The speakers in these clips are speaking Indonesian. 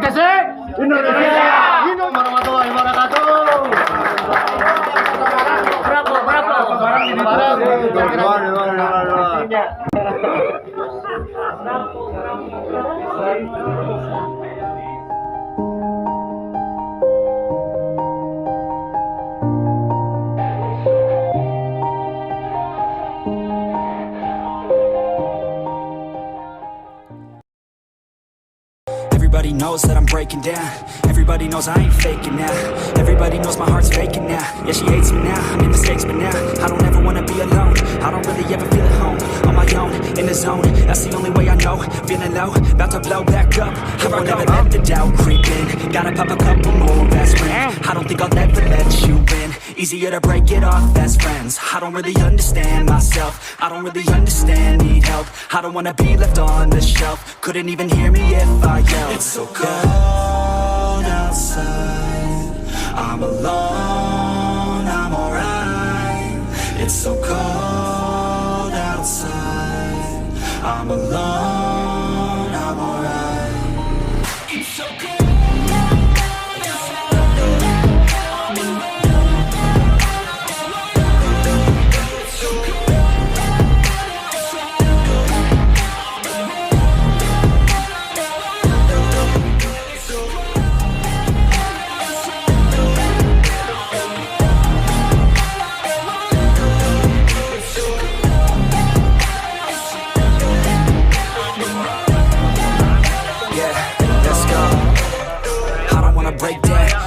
Indonesia. Hidup warahmatullahi wabarakatuh. Berapa? Everybody knows that I'm breaking down. Everybody knows I ain't faking now. Everybody knows my heart's faking now. Yeah, she hates me now, I made mistakes, but now I don't ever wanna be alone. I don't really ever feel at home. On my own, in the zone, that's the only way I know. Feeling low, about to blow back up. I won't ever let the doubt creep in. Gotta pop a couple more aspirin. I don't think I'll ever let you in. Easier to break it off best friends. I don't really understand myself. I don't really understand, need help. I don't wanna be left on the shelf. Couldn't even hear me if I yelled. It's so cold outside, I'm alone, I'm alright. It's so cold outside, I'm alone, I'm alright. It's so cold.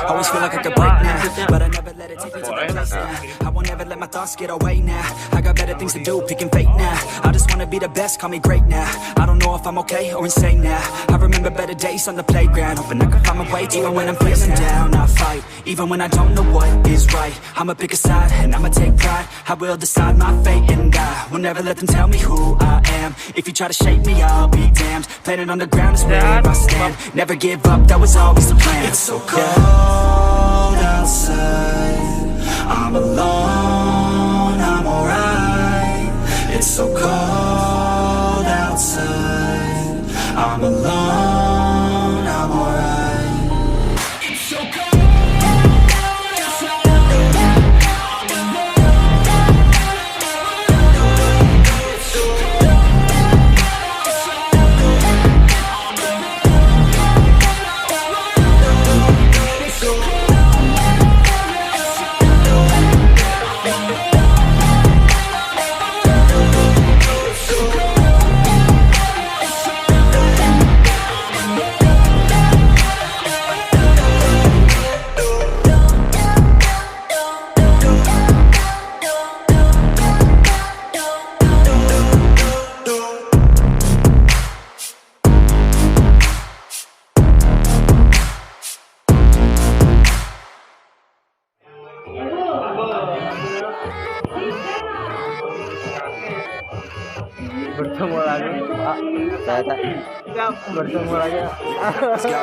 Always feel like I could break now, but I never let it take me to that place now. I won't ever let my thoughts get away now. I got better things to do, picking fate now. I just wanna be the best, call me great now. I don't know if I'm okay or insane now. I remember better days on the playground, hoping I can find my way. Even when I'm feeling down, I fight. Even when I don't know what is right, I'ma pick a side and I'ma take pride. I will decide my fate and I will never let them tell me who I am. If you try to shape me, I'll be damned. Planet on the ground is where I stand. Never give up, that was always the plan. It's so cold outside, I'm alone, I'm alright. It's so cold outside, I'm alone, I'm alright. It's so cold. Bertemu lagi, bertemu lagi. Let's go.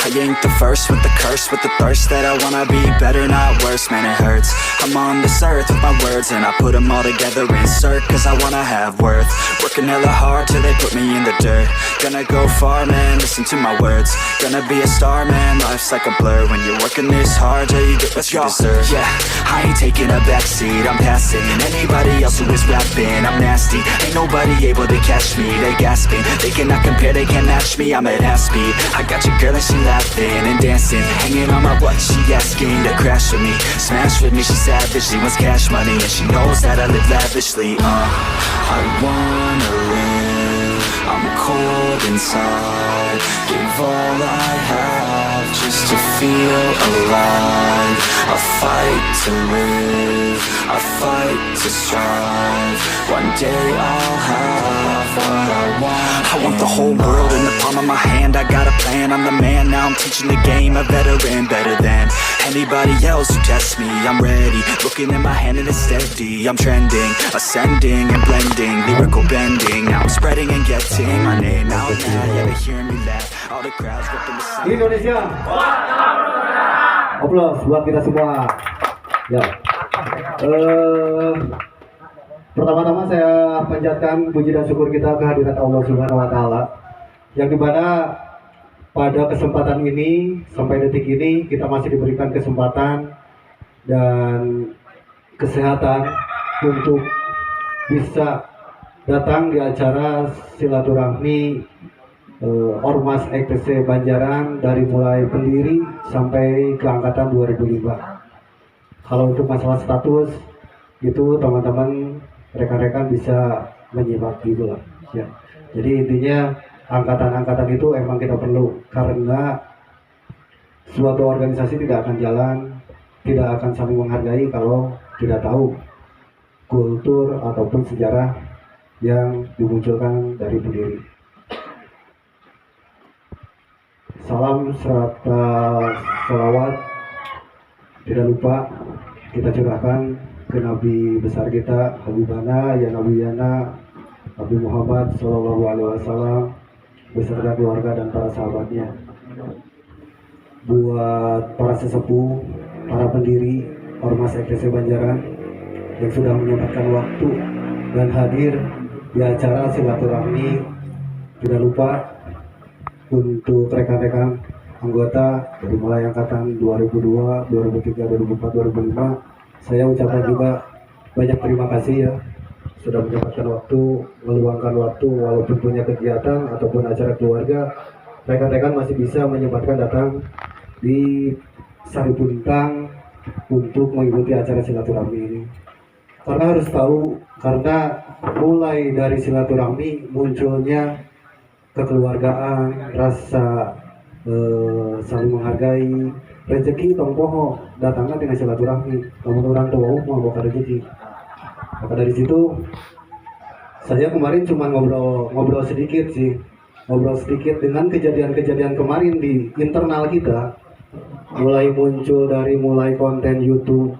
I ain't the first with the curse, with the thirst that I wanna be better, not worse, man it hurts. I'm on this earth with my words and I put them all together, insert, cause I wanna have worth. Working hella hard till they put me in the dirt. Gonna go far, man, listen to my words. Gonna be a star, man, life's like a blur. When you're working this hard, yeah, you get what you deserve. Yeah, I ain't taking a backseat, I'm passing anybody else who is rapping. I'm nasty, ain't nobody able to catch me. They gasping, they cannot compare, they can't match me. I'm at half speed, I got your girl and she laughing and dancing, hanging on my butt, she asking to crash with me, smash with me, she savage, she wants cash money, and she knows that I live lavishly. I wanna live, I'm cold inside, give all I have just to feel alive. I fight to live, I fight to strive, one day I'll have what I want. I want the whole world in the palm of my hand, I got a plan, I'm the man, now I'm teaching the game, a veteran, better than anybody else who tests me. I'm ready, looking at my hand and it's steady, I'm trending, ascending and blending, lyrical bending, now I'm spreading and getting my name out now, yeah, they hearing me laugh, all the crowds ripping the sound. Indonesia, aplaus buat kita semua. Ya, pertama-tama saya panjatkan puji dan syukur kita kehadirat Allah Subhanahu Wa Taala, yang dimana pada kesempatan ini sampai detik ini kita masih diberikan kesempatan dan kesehatan untuk bisa datang di acara silaturahmi Ormas EKTC Banjaran dari mulai pendiri sampai ke angkatan 2005. Kalau untuk masalah status itu teman-teman rekan-rekan bisa menyimak juga ya. Jadi intinya angkatan-angkatan itu emang kita perlu, karena suatu organisasi tidak akan jalan, tidak akan saling menghargai kalau tidak tahu kultur ataupun sejarah yang dimunculkan dari pendiri. Salam serta salawat tidak lupa kita curahkan ke Nabi besar kita Habibana ya Nabiyana Nabi Muhammad Shallallahu Alaihi Wasallam beserta keluarga dan para sahabatnya. Buat para sesepuh, para pendiri Ormas EKTC Banjaran yang sudah menyempatkan waktu dan hadir di acara silaturahmi, tidak lupa untuk rekan-rekan anggota dari mulai angkatan 2002, 2003, 2004, 2005, saya ucapkan juga banyak terima kasih ya sudah menyempatkan waktu, meluangkan waktu walaupun punya kegiatan ataupun acara keluarga, rekan-rekan masih bisa menyempatkan datang di Saripuntang untuk mengikuti acara silaturahmi ini. Karena harus tahu, karena mulai dari silaturahmi munculnya kekeluargaan, rasa saling menghargai, rezeki tong poho datangnya dengan silaturahmi, namun orang tua mau buka rezeki. Maka dari situ saya kemarin cuma ngobrol sedikit sih, ngobrol sedikit dengan kejadian-kejadian kemarin di internal kita, mulai muncul dari mulai konten YouTube.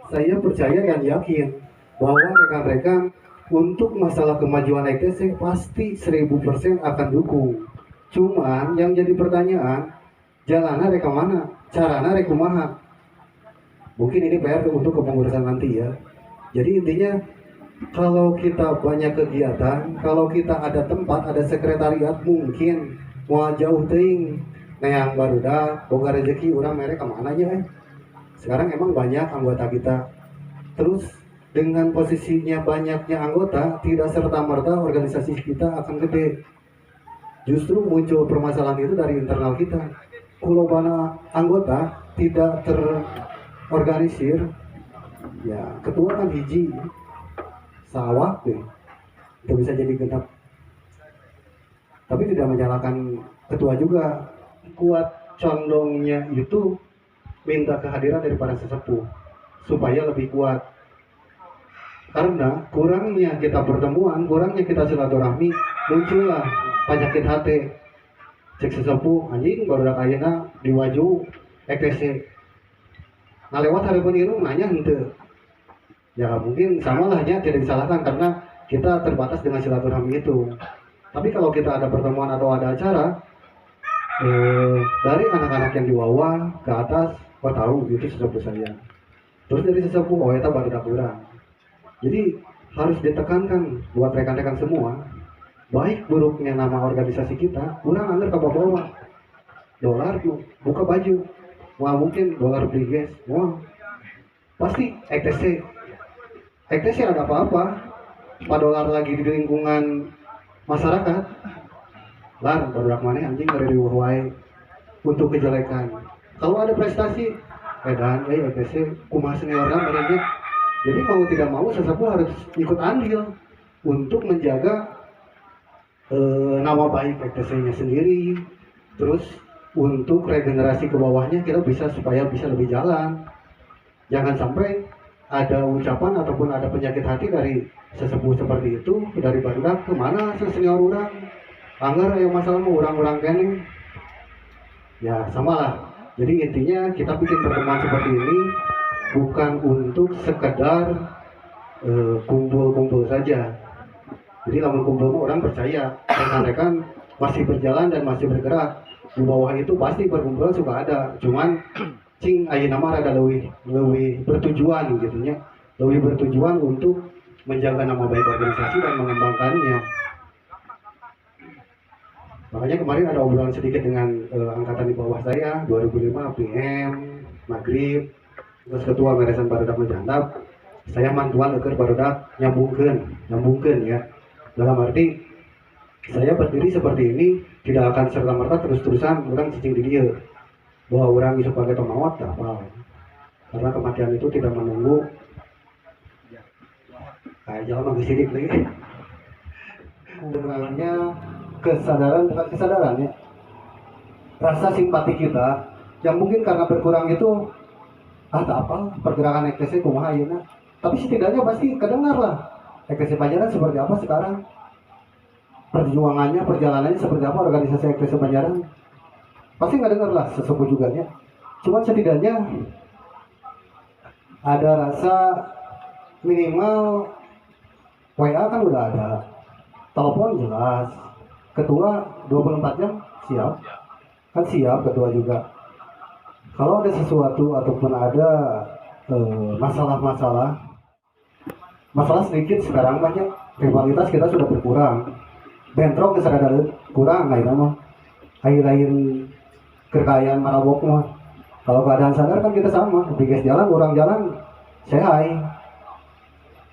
Saya percaya dan yakin bahwa rekan-rekan untuk masalah kemajuan EKTC pasti 1000% akan dukung. Cuman yang jadi pertanyaan, jalannya reka mana, caranya reka kumaha. Mungkin ini PR untuk kepengurusan nanti ya. Jadi intinya kalau kita banyak kegiatan, kalau kita ada tempat, ada sekretariat, mungkin mau jauh ting yang baru dah boga rezeki orang mereka kemana aja Sekarang emang banyak anggota kita. Terus dengan posisinya banyaknya anggota, tidak serta-merta organisasi kita akan gede. Justru muncul permasalahan itu dari internal kita. Kalau bana anggota tidak terorganisir, ya ketua kan hiji, sawah deh, itu bisa jadi genap. Tapi tidak menyalahkan ketua juga. Kuat condongnya itu minta kehadiran dari para sesepuh supaya lebih kuat. Karena kurangnya kita pertemuan, kurangnya kita silaturahmi, muncullah penyakit hati. Cek sesepuh, anjing baru dak ayeuna di waju EKTC. Ngalewat hari peniru nanya henteu. Ya mungkin samalahnya tidak disalahkan karena kita terbatas dengan silaturahmi itu. Tapi kalau kita ada pertemuan atau ada acara, dari anak-anak yang di bawah ke atas, oh tahu itu sesepuh saya. Terus dari sesepuh, oh itu baru dak urang. Jadi harus ditekankan buat rekan-rekan semua, baik buruknya nama organisasi kita, kurang antar ke bawah. Dolar buka baju, wah mungkin dolar beli gas, wah pasti EKTC. EKTC ada apa-apa, Pak dolar lagi di lingkungan masyarakat, lar baru mana anjing dari wae untuk kejelekan. Kalau ada prestasi, edan, EKTC kumaha seniornya mereka. Jadi mau tidak mau sesepuh harus ikut andil untuk menjaga nama baik EKTC-nya sendiri. Terus untuk regenerasi ke bawahnya kita bisa supaya bisa lebih jalan. Jangan sampai ada ucapan ataupun ada penyakit hati dari sesepuh seperti itu, dari barudak kemana senior orang anggar yang masalah mau orang-orang kene ya samalah. Jadi intinya kita bikin pertemuan seperti ini bukan untuk sekedar kumpul-kumpul saja. Jadi lamun kumpul orang percaya rekan-rekan masih berjalan dan masih bergerak. Di bawah itu pasti perkumpulan suka ada, cuman cing ayeuna mah rada leuwih bertujuan gitu nya. Lebih bertujuan untuk menjaga nama baik organisasi dan mengembangkannya. Makanya kemarin ada obrolan sedikit dengan angkatan di bawah saya, 2005 PM, Maghrib, terus ketua Meresan Barudak Menjantap, saya mantuan eker Barudak nyambungkan ya. Dalam arti saya berdiri seperti ini tidak akan serta merta terus-terusan orang cicing di dia bahwa orang isu pakai pemawat apa, karena kematian itu tidak menunggu kayak jalan lagi sidik lagi. Sebenarnya kesadaran, bukan kesadaran ya, rasa simpati kita yang mungkin karena berkurang itu tak apa pergerakan EKTC kumaha ayeuna, tapi setidaknya pasti kedengar lah EKTC Banjaran seperti apa sekarang, perjuangannya, perjalanannya seperti apa organisasi EKTC Banjaran, pasti nggak dengar lah sesepuh juga ya. Cuman setidaknya ada rasa minimal WA kan udah ada, telepon jelas, ketua 24 jam siap, kan siap ketua juga. Kalau ada sesuatu ataupun ada masalah sedikit sekarang banyak, rivalitas kita sudah berkurang, bentrok kesadaran kurang, lain mah lain kekayaan marabok mah. Kalau keadaan sadar kan kita sama, bigas jalan, orang jalan, saya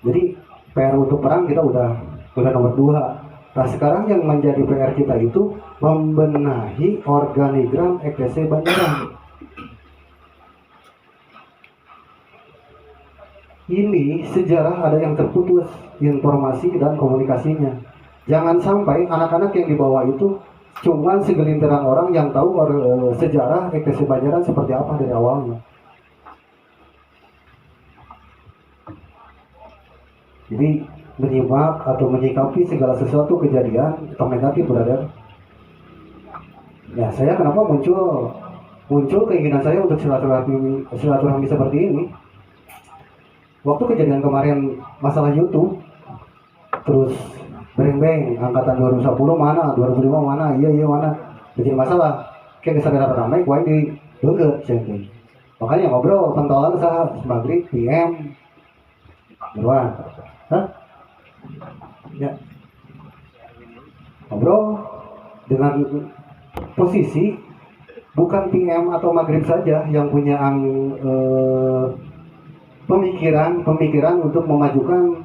jadi PR untuk perang kita udah nomor 2. Nah sekarang yang menjadi PR kita itu membenahi organigram EKTC Banjaran. Ini sejarah ada yang terputus informasi dan komunikasinya. Jangan sampai anak-anak yang dibawa itu cuman segelintiran orang yang tahu sejarah EKTC Banjaran seperti apa dari awalnya. Jadi menyimak atau menyikapi segala sesuatu kejadian atau negatif, brother. Ya saya kenapa muncul keinginan saya untuk silaturahmi seperti ini. Waktu kejadian kemarin masalah YouTube, terus beng angkatan 2010 mana, 2005 mana, iya mana, jadi masalah. Kayak kesadaran ramai, kuai di deket, cengking. Makanya ngobrol pentolan sah Maghrib, PM, beruan, ya, ngobrol dengan posisi bukan PM atau Maghrib saja yang punya pemikiran untuk memajukan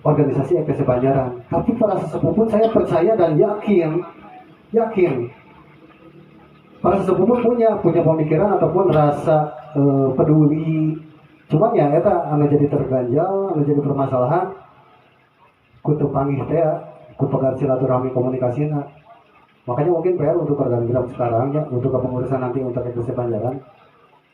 organisasi EKTC Banjaran, tapi para sesepuh pun saya percaya dan yakin para sesepuh pun punya pemikiran ataupun rasa peduli. Cuman ya eta anu jadi terganjal, anu jadi permasalahan kutu panggih teh ku pegat silaturahmi komunikasina. Makanya mungkin PR untuk organigram sekarang ya, untuk kepengurusan nanti untuk EKTC Banjaran,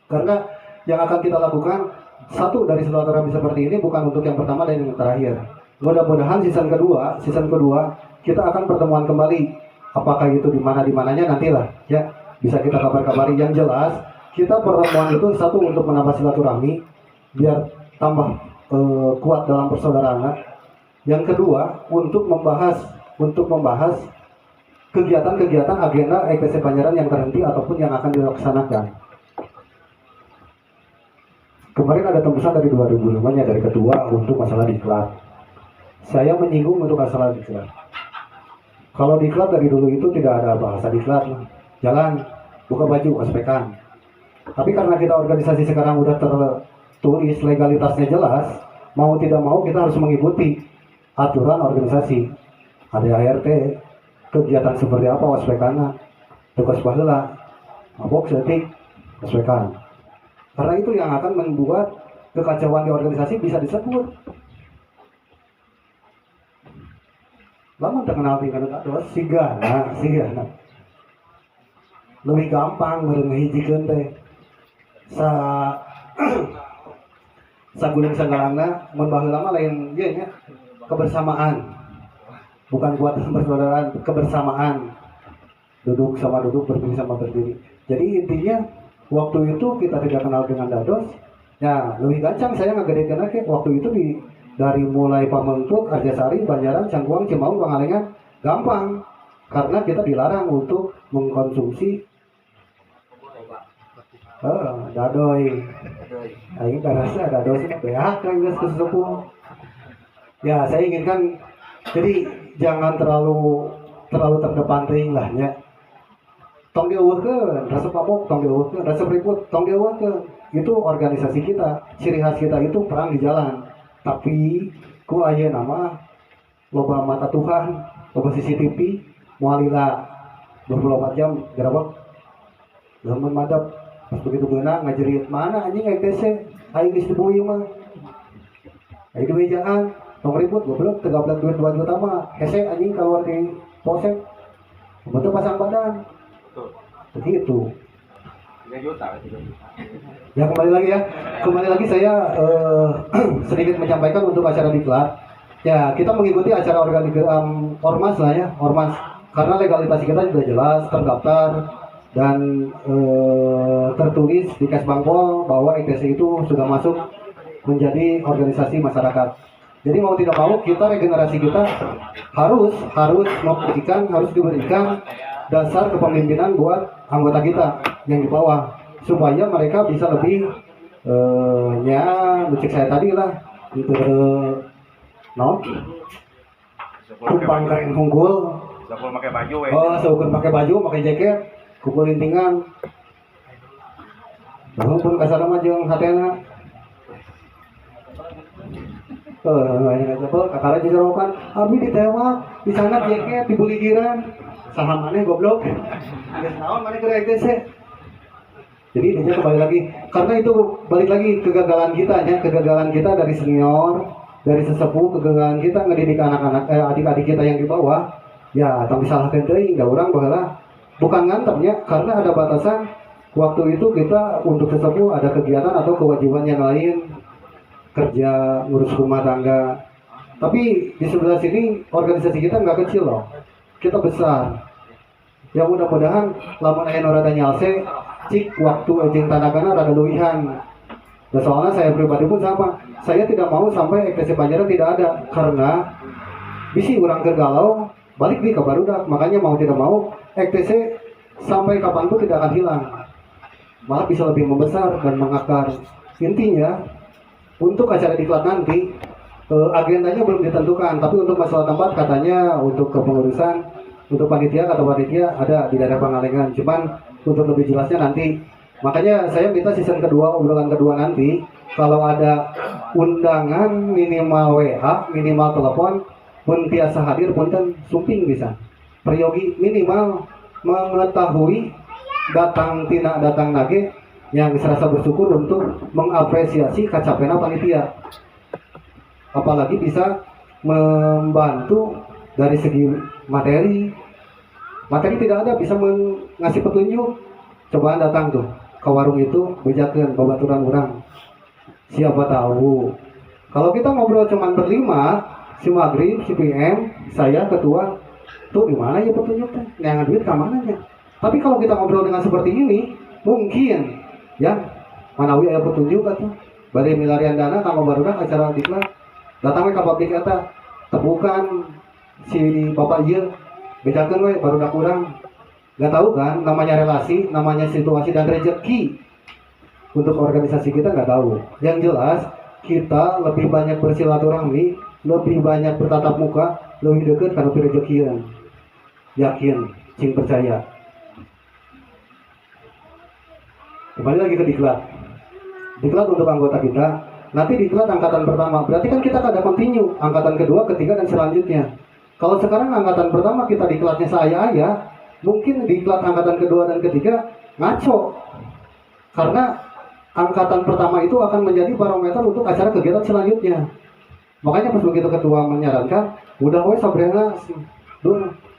karena yang akan kita lakukan satu dari silaturahmi seperti ini bukan untuk yang pertama dan yang terakhir. Mudah-mudahan season kedua kita akan pertemuan kembali. Apakah itu di mananya nantilah ya, bisa kita kabar-kabari. Yang jelas kita pertemuan itu satu untuk menambah silaturahmi biar tambah kuat dalam persaudaraan. Yang kedua untuk membahas kegiatan-kegiatan agenda EKTC Banjaran yang terhenti ataupun yang akan dilaksanakan. Kemarin ada tembusan dari 2005 dari ketua untuk masalah diklat. Saya menyinggung untuk masalah diklat. Kalau diklat dari dulu itu tidak ada bahasa diklat, jalan, buka baju, ospekan. Tapi karena kita organisasi sekarang udah tertulis legalitasnya jelas, mau tidak mau kita harus mengikuti aturan organisasi. Ada ART, kegiatan seperti apa ospekana, tugas baheula, mabok setik, ospekan. Karena itu yang akan membuat kekacauan di organisasi bisa disebut. Lama terkenal tingkat dados sigana. Lebih gampang merengehijikeun teh. Saguling sanggalangna mun baheula mah lain ieu nya kebersamaan. Bukan kuatan persaudaraan, kebersamaan. Duduk sama duduk, berdiri sama berdiri. Jadi intinya waktu itu kita tidak kenal dengan dados, ya lebih gancang saya ngagedekeun lagi. Waktu itu dari mulai Pamentuk, Arjasari, Banjaran, Cangkuang, Cimaung, Pangalengan gampang karena kita dilarang untuk mengkonsumsi dadoy. Aing karasa dadoy sih PH kan geus kesepuh. Ya saya inginkan jadi jangan terlalu terlalu terdepan teuing lah nya. Tong dieuweuhkeun, resep mabok tong dieuweuhkeun, resep ribut tong dieuweuhkeun. Itu organisasi kita, ciri khas kita itu perang di jalan. Tapi ku ayeuna mah loba mata Tuhan, loba CCTV, moal lila 24 jam gerebek. Lamun madap pas begitu beunang ngajerit mana anjing ETC, aing geus dibuih mah. Aing diwejaan, tong ribut goblok teu gablek duit 2 juta mah, hese anjing keluar di polsek. Betul pasang badan. Begitu. 3 juta. Ya kembali lagi saya sedikit menyampaikan untuk acara diklat. Ya kita mengikuti acara ormas lah ya, ormas karena legalitas kita sudah jelas terdaftar dan tertulis di Kesbangpol bahwa ITC itu sudah masuk menjadi organisasi masyarakat. Jadi mau tidak mau kita regenerasi kita harus membuktikan, harus diberikan dasar kepemimpinan buat anggota kita yang di bawah supaya mereka bisa lebih cek saya tadi lah untuk tumpang keren unggul. Sapul pakai baju Seukeun pakai baju, pakai jaket, kumpul lintingan. Walaupun kasar mah jeung hatena. Kakara diserokan, abdi ditewak, di sana jaket, dibuligiran. Saham maneh goblok. Geus naon maneh keur ETC. Jadi ini kembali lagi, karena itu balik lagi kegagalan kita ya, kegagalan kita dari senior, dari sesepuh, kegagalan kita ngedidik anak-anak, adik-adik kita yang di bawah. Ya, tapi salahkeun teuing, da urang baheula bukan ngantepnya, karena ada batasan waktu itu kita untuk sesepuh ada kegiatan atau kewajiban yang lain, kerja, ngurus rumah tangga. Tapi di sebelah sini organisasi kita nggak kecil loh, kita besar. Ya mudah-mudahan lamun aya nu rada nyalse, cik waktu jeung tanagana rada luwihan. Nah, soalnya saya pribadi pun sama, saya tidak mau sampai ETC Banjaran tidak ada, karena bisi urang keur galau balik di ke barudak. Makanya mau tidak mau ETC sampai kapanpun tidak akan hilang, malah bisa lebih membesar dan mengakar. Intinya untuk acara diklat nanti agendanya belum ditentukan, tapi untuk masalah tempat katanya untuk kepengurusan, untuk panitia kata panitia ada di daerah Pangalengan. Cuman untuk lebih jelasnya nanti, makanya saya minta season kedua, obrolan kedua nanti kalau ada undangan minimal WA, minimal telepon, pun biasa hadir punten sumping bisa. Peryogi minimal mengetahui datang tina datang nage yang serasa bersyukur untuk mengapresiasi kacapena panitia. Apalagi bisa membantu dari segi materi. Materi tidak ada, bisa ngasih petunjuk. Cobaan datang tuh ke warung itu, bejakeun babaturan orang. Siapa tahu. Kalau kita ngobrol cuman berlima, si Maghrib, si PM, saya ketua, tuh di mana ya petunjuknya? Yang duit ke mananya? Tapi kalau kita ngobrol dengan seperti ini, mungkin ya manawi aya petunjuk atuh. Bari milarian dana kanggo barudak acara diklat. Datang we ka pabrik eta, tepukan si bapak ieu, bedakeun we barudak urang. Gak tahu kan namanya relasi, namanya situasi dan rezeki. Untuk organisasi kita nggak tahu. Yang jelas kita lebih banyak bersilaturahmi, lebih banyak bertatap muka, lebih dekat karena rezekian. Yakin, cing percaya. Kembali lagi ke diklat. Diklat untuk anggota kita. Nanti diklat angkatan pertama. Berarti kan kita ada continue. Angkatan kedua, ketiga, dan selanjutnya. Kalau sekarang angkatan pertama kita diklatnya saya, mungkin diklat angkatan kedua dan ketiga ngaco. Karena angkatan pertama itu akan menjadi barometer untuk acara kegiatan selanjutnya. Makanya pas begitu ketua menyarankan, udah we sabrena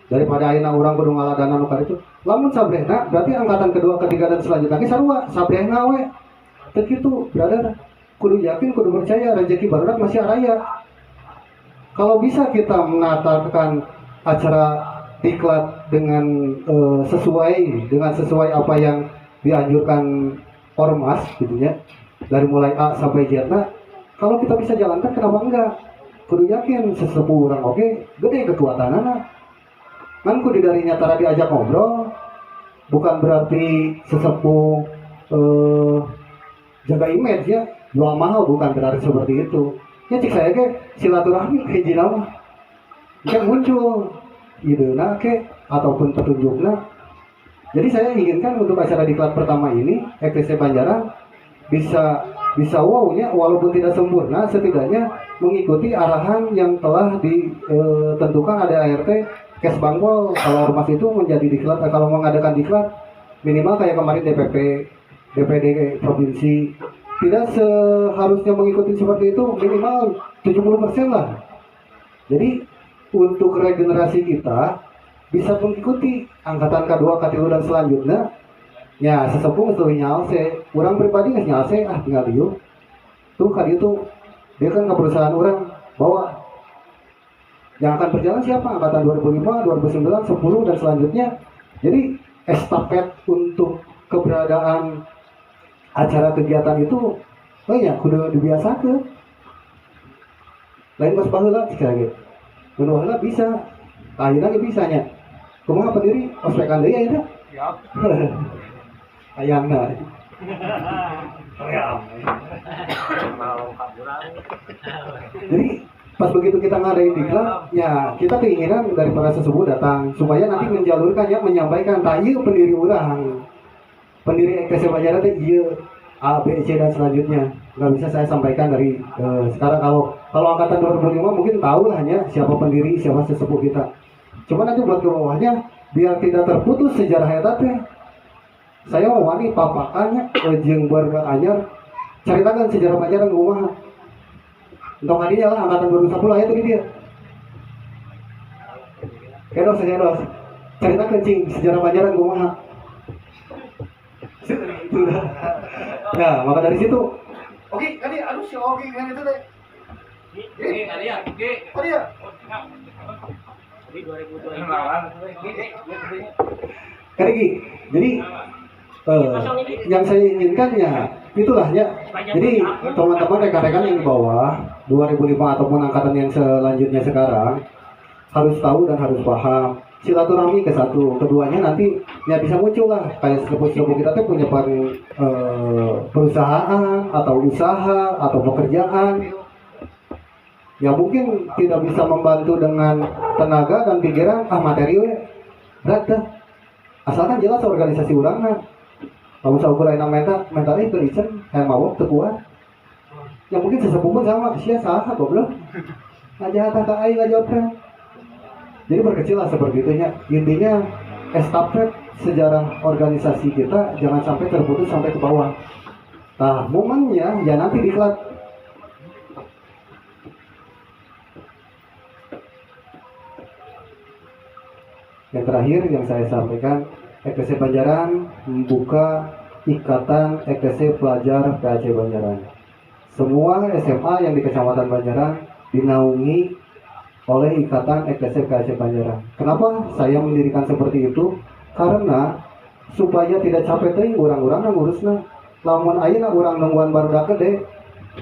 daripada ayeuna urang kudu ngaladana nu itu. Lamun sabrena berarti angkatan kedua, ketiga, dan selanjutnya ge sarua sabrena we. Teu kitu, brother. Kudu yakin, kudu percaya rezeki barudak masih araya. Kalau bisa kita menatakan acara diklat dengan sesuai apa yang dianjurkan ormas gitu ya, dari mulai A sampai Z. Nah, kalau kita bisa jalankan kenapa enggak? Kudu yakin sesepuh orang oke, gede kekuatanana. Kan kudu dari nyatara diajak ngobrol, bukan berarti sesepuh jaga image ya, jual mahal, bukan berarti seperti itu. Ya cik saya ke silaturahmi hiji nama. Kan muncul idena ke ataupun petunjukna. Jadi saya inginkan untuk acara diklat pertama ini ETC Banjaran bisa wow-nya walaupun tidak sempurna, setidaknya mengikuti arahan yang telah ditentukan ada ART Kesbangpol kalau ormas itu menjadi diklat, kalau mengadakan diklat minimal kayak kemarin DPP, DPD provinsi tidak seharusnya mengikuti seperti itu, minimal 70% lah. Jadi untuk regenerasi kita bisa mengikuti angkatan kedua, ketiga dan selanjutnya. Ya sesepuh mesti nyalse, orang pribadi nggak nyalse, tinggal diu. Tuh kali itu dia kan ke perusahaan orang bawa yang akan berjalan siapa? Angkatan 2005, 2009, 10 dan selanjutnya. Jadi estafet untuk keberadaan acara kegiatan itu, oh ya, kudu dibiasakan. Lain pas baheula sekali lagi. Mun baheula bisa, akhirnya bisanya. Kumaha pendiri ospekan deui ya. Siap. Ayangna. Jadi pas begitu kita ngadain diklat, ya kita keinginan dari para sesepuh datang supaya nanti menjalurkannya, menyampaikan tak iya pendiri orang, pendiri ETC Banjaran teh iya A, B, C dan selanjutnya. Nggak bisa saya sampaikan dari sekarang. Kalau angkatan 2005 mungkin tahu lah ya siapa pendiri, siapa sesepuh kita. Cuma nanti buat ke bawahnya biar tidak terputus sejarah eta teh. Saya mau wani papakannya jeung warga anyar caritakan sejarah Banjaran kumaha. Untuk hadinya lah angkatan 2010 aya tadi dia. Kedos caritakan cing sejarah Banjaran kumaha. Nah, maka dari situ oke, tadi aduh si Oki kan itu teh. Tadi ya. Di 2020. Jadi yang saya inginkan ya itulah ya. Jadi teman-teman rekan-rekan yang di bawah 2005 ataupun angkatan yang selanjutnya sekarang harus tahu dan harus paham silaturahmi ke satu, keduanya nanti ya bisa muncul lah kayak sepupu-sepupu kita tuh punya perusahaan atau usaha atau pekerjaan ya mungkin tidak bisa membantu dengan tenaga dan pikiran materi berat dah asalkan jelas organisasi urangna. Kalau misalnya ukuran mentalnya itu licin, kayak mabok, terkuat. Yang mungkin sesepuh pun sama, sia saha goblok. Ngajak kata aing ngajawabnya. Jadi berkecil lah seperti itu ya. Intinya estafet sejarah organisasi kita jangan sampai terputus sampai ke bawah. Nah, momennya ya nanti diklat. Yang terakhir yang saya sampaikan, ETC Banjaran membuka ikatan ETC pelajar PAC Banjaran. Semua SMA yang di Kecamatan Banjaran dinaungi oleh ikatan ETC PAC Banjaran. Kenapa saya mendirikan seperti itu? Karena supaya tidak capek teh urang-urang ngurusna. Lamun ayeuna urang nungguan barudak gede,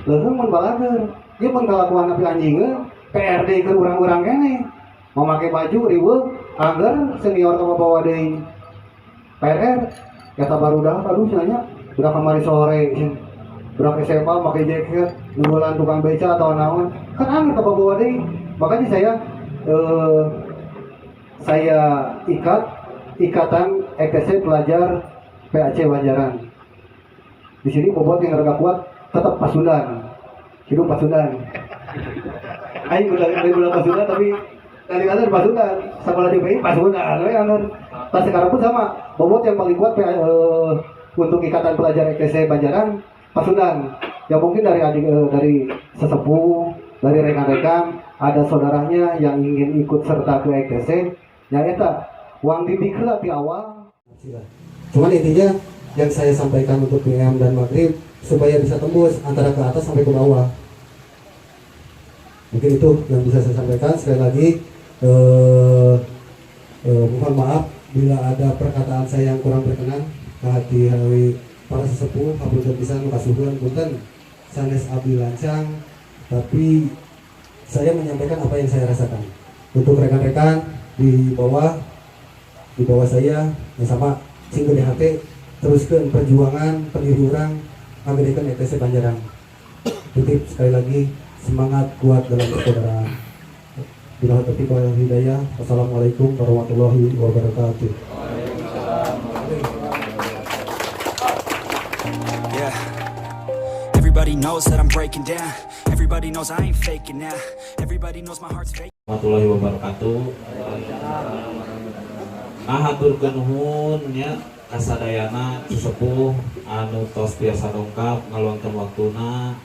leuheung mun balager. Ieu mun kalakuan api anjingeun, PRD ke urang-urang kene. Memakai baju riweuh, agar senior ka bawa deui. PR kata barudak aduh nanya udah kemari sore budak SMA pakai jaket nunggulan tukang beca atau naon kan angin apa bawa deh makanya saya ikatan ETC pelajar PAC Banjaran di sini bobot yang agak kuat tetap Pasundan hidup Pasundan aing udah Pasundan tapi kali-kali Pasundan sama lagi Pasundan pas sekarang pun sama bobot yang paling kuat untuk ikatan pelajar ETC Banjaran Pasundan ya mungkin dari sesepuh dari rekan-rekan ada saudaranya yang ingin ikut serta ke ETC ya eta uang didiklat di awal cuman intinya yang saya sampaikan untuk PM dan Maghrib supaya bisa tembus antara ke atas sampai ke bawah mungkin itu yang bisa saya sampaikan sekali lagi mohon maaf bila ada perkataan saya yang kurang berkenan ke hati para sesepuh hapunten pisan kasuhun punten sanes abdi lancang tapi saya menyampaikan apa yang saya rasakan untuk rekan-rekan di bawah saya yang sama singgung di hati teruskan perjuangan pendiri urang ngagedekeun ETC Banjaran titip sekali lagi semangat kuat dalam persaudaraan Bila taufiq wal hidayah. Wassalamualaikum warahmatullahi wabarakatuh. Yeah. Everybody knows that I'm breaking down. Everybody knows I ain't faking now. Everybody knows my heart's fake. Warahmatullahi wabarakatuh. Nah, haturkeun nuhun nya kasadayana sesepuh anu tos biasa dongkap ngaluangkeun waktuna.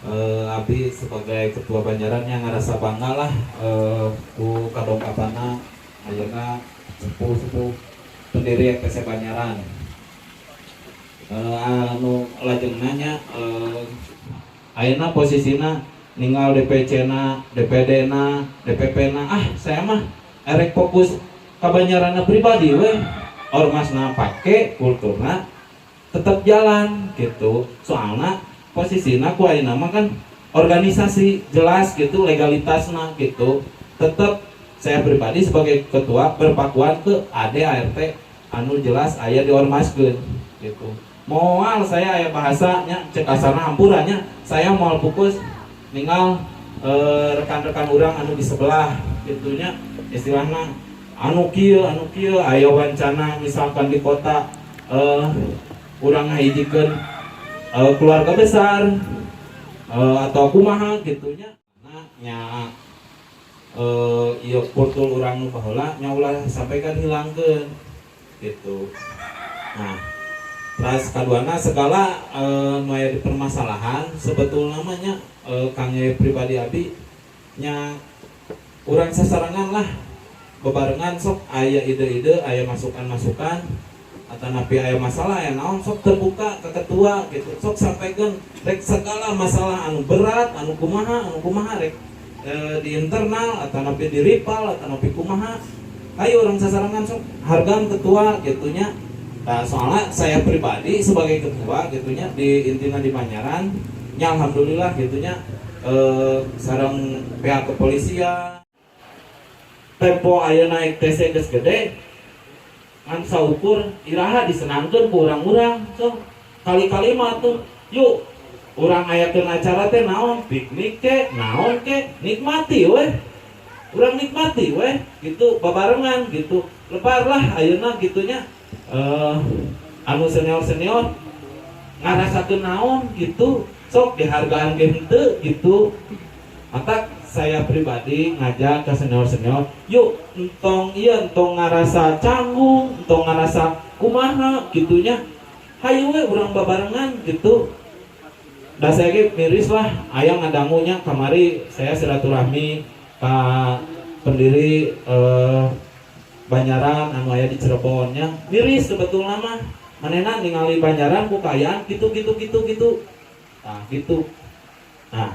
Abdi sebagai ketua Banjaran yang ngerasa bangga lah ku kadongkapanna ayeuna sepuh-sepuh pendiri FTC Banjaran. Anu lajengnanya nya ayeuna posisina ninggal DPC-na, DPD-na, DPP-na. Saya mah erek fokus ka Banjaranna pribadi we. Ormasna pake, kulturna tetap jalan gitu. Soalna posisina ku ayeuna mah kan organisasi jelas gitu, legalitasna gitu. Tetap saya pribadi sebagai ketua berpakuan ke AD ART anu jelas aya diormaskeun gitu. Moal saya aya bahasanya cek asarna hampurannya saya moal fokus ninggal rekan-rekan urang anu di sebelah gitunya istilahna anu kieu aya wancana misalkan di kota urang ngahijikeun keluarga besar atau kumaha gitunya nya ieu putul urang nu baheula nya ulah sampaikan hilangkeun gitu. Nah, terus kaduana segala nu aya di permasalahan sebetulna namanya Kang Yaya pribadi abdi nya urang sasarangan lah bebarengan sok aya ide-ide aya masukan-masukan atau napi aya masalah aya naon sok terbuka ke ketua gitu sok sampaikan rek segala masalah anu berat anu kumaha rek di internal atau napi di ripal atau napi kumaha ayo orang sasarangan sok hargaan ketua gitunya. Nah, soalnya saya pribadi sebagai ketua gitunya di intina di Banjaran nya alhamdulillah gitunya sareng pihak kepolisian tempo ayeuna naik TC geus gede ngan saukur iraha disenangkeun ku urang-urang so kali-kali mah tuh yuk urang ayakeun acara teh naon piknik ke naon ke nikmati weh urang nikmati weh gitu babarengan gitu lebar lah ayeuna gitunya anu senior ngarasakeun naon gitu sok dihargaan ge henteu gitu. Mata saya pribadi ngajak ke senior yuk entong ngarasa canggung entong ngarasa kumaha gitunya hayu we urang babarengan gitu. Da saya ge miris lah aya ngadangunya kamari saya silaturahmi ka pendiri Banjaran anu aya di Cirebonnya miris sebetulnya mah manehna ningali Banjaran ku kayaan gitu. Nah gitu. Nah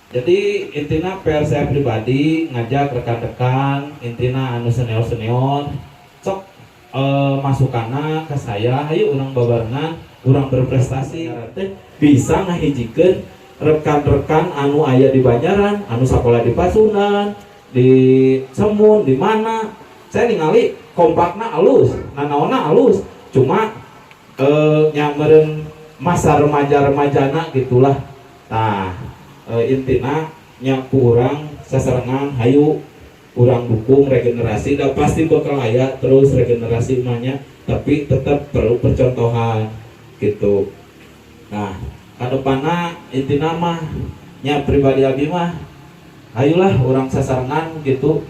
jadi intina PR saya pribadi ngajak rekan-rekan intina anu senior sok masukana ke saya ayo urang babarengan urang berprestasi bisa ngahijikeun rekan-rekan anu aya di Banjaran anu sakola di Pasundan di Semun di mana saya ningali kompakna alus nanaona alus cuma nyameureun masa remaja-remajana gitulah. Nah intina nya kurang sasarangan hayu kurang dukung regenerasi dan pasti bakal aya terus regenerasi emanya tapi tetap perlu percontohan gitu. Nah kadepanna intina mah nya pribadi abdi mah hayulah orang sasarangan gitu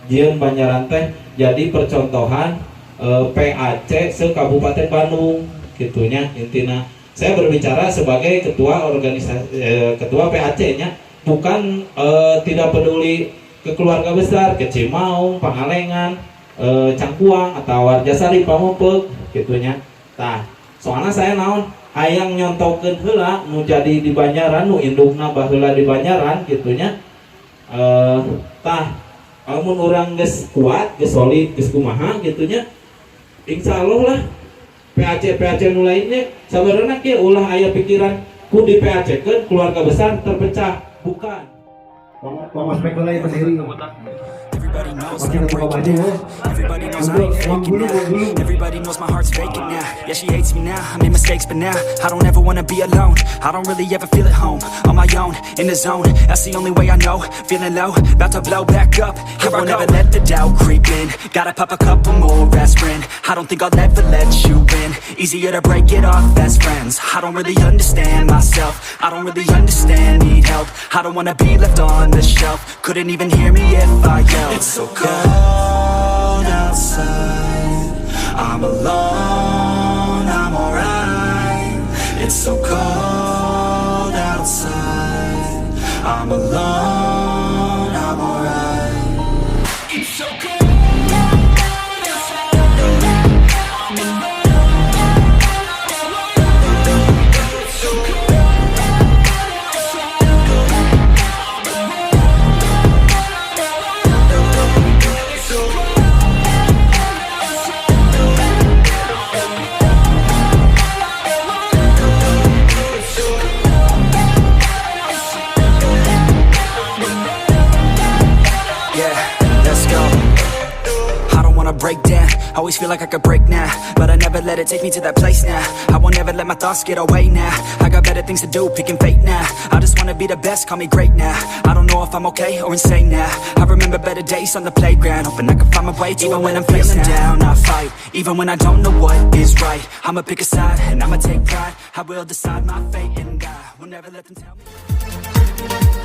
jieun Banjaran teh jadi percontohan PAC se-Kabupaten Bandung gitunya intina. Saya berbicara sebagai ketua organisasi ketua PAC-nya bukan tidak peduli ke keluarga besar ke Cimaung, Pangalengan, Cangkuang atau Warjasari Pamupek gitunya. Tah, soalnya saya naon hayang nyontokeun heula nu jadi di Banjaran nu indukna baheula di Banjaran gitunya. Tah lamun urang geus kuat, geus solid, geus kumaha gitunya. Insyaallah lah PAC nu lainnya sabarana kieu ulah aya pikiran ku di PAC-keun keluarga besar terpecah, bukan. Mau spekulasi pendiri. Everybody knows that Masih I'm nggak buka breaking baju now. ya? Everybody knows I Untuk ain't uang faking dulu, now. uang dulu. Everybody knows my heart's vacant now. Yeah, she hates me now. I made mistakes, but now I don't ever wanna be alone. I don't really ever feel at home. On my own, in the zone. That's the only way I know. Feeling low, about to blow back up. Here I won't ever let the doubt creep in. Gotta pop a couple more aspirin. I don't think I'll ever let you in. Easier to break it off best friends. I don't really understand myself. I don't really understand, need help. I don't wanna be left on the shelf. Couldn't even hear me if I yelled. It's so cold outside. I'm alone, I'm alright. It's so cold outside. I'm alone, I'm alright. It's so cold. Break down, always feel like I could break now, but I never let it take me to that place now. I won't ever let my thoughts get away now. I got better things to do, picking fate now. I just wanna be the best, call me great now. I don't know if I'm okay or insane now. I remember better days on the playground, hoping I can find my way to even when I'm feeling down, I fight. Even when I don't know what is right, I'ma pick a side and I'ma take pride. I will decide my fate and I will never let them tell me.